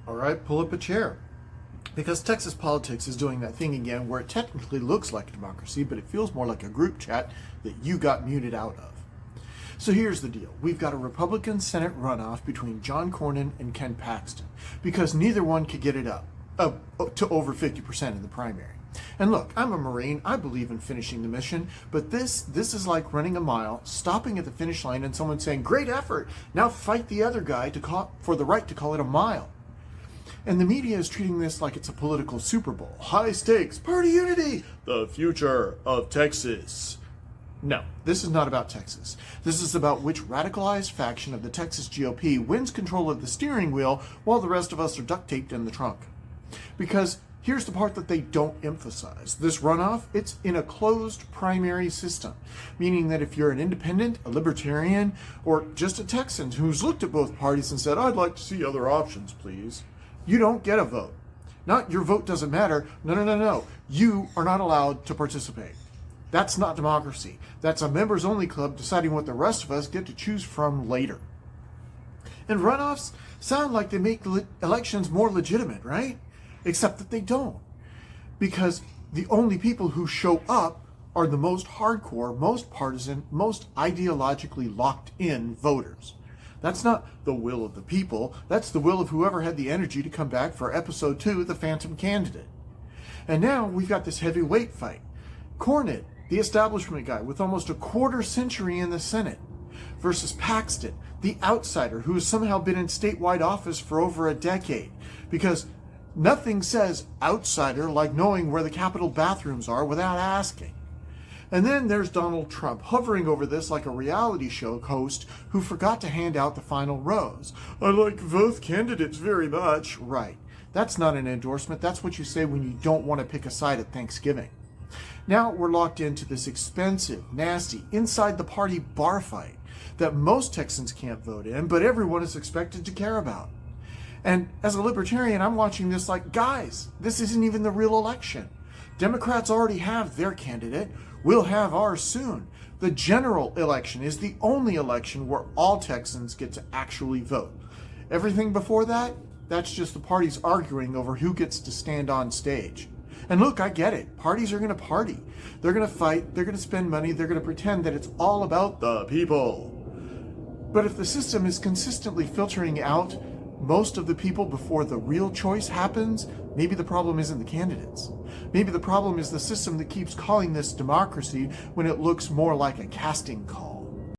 All right, pull up a chair. Because Texas politics is doing that thing again where it technically looks like a democracy, but it feels more like a group chat that you got muted out of. So here's the deal. We've got a Republican Senate runoff between John Cornyn and Ken Paxton because neither one could get it up to over 50% in the primary. And look, I'm a Marine. I believe in finishing the mission, but this is like running a mile, stopping at the finish line and someone saying, "Great effort. Now fight the other guy for the right to call it a mile." And the media is treating this like it's a political Super Bowl. High stakes, party unity, the future of Texas. No, this is not about Texas. This is about which radicalized faction of the Texas GOP wins control of the steering wheel while the rest of us are duct taped in the trunk. Because here's the part that they don't emphasize. This runoff, it's in a closed primary system, meaning that if you're an independent, a libertarian, or just a Texan who's looked at both parties and said, "I'd like to see other options, please," you don't get a vote. Not your vote doesn't matter. No. You are not allowed to participate. That's not democracy. That's a members-only club deciding what the rest of us get to choose from later. And runoffs sound like they make elections more legitimate, right? Except that they don't. Because the only people who show up are the most hardcore, most partisan, most ideologically locked in voters. That's not the will of the people. That's the will of whoever had the energy to come back for episode 2, The Phantom Candidate. And now we've got this heavyweight fight. Cornyn, the establishment guy with almost a quarter century in the Senate, versus Paxton, the outsider who has somehow been in statewide office for over a decade. Because nothing says outsider like knowing where the Capitol bathrooms are without asking. And then there's Donald Trump hovering over this like a reality show host who forgot to hand out the final rose. "I like both candidates very much." Right. That's not an endorsement. That's what you say when you don't want to pick a side at Thanksgiving. Now we're locked into this expensive, nasty, inside the party bar fight that most Texans can't vote in, but everyone is expected to care about. And as a libertarian, I'm watching this like, guys, this isn't even the real election. Democrats already have their candidate. We'll have ours soon. The general election is the only election where all Texans get to actually vote. Everything before that, that's just the parties arguing over who gets to stand on stage. And look, I get it. Parties are going to party. They're going to fight. They're going to spend money. They're going to pretend that it's all about the people. But if the system is consistently filtering out most of the people before the real choice happens, maybe the problem isn't the candidates. Maybe the problem is the system that keeps calling this democracy when it looks more like a casting call.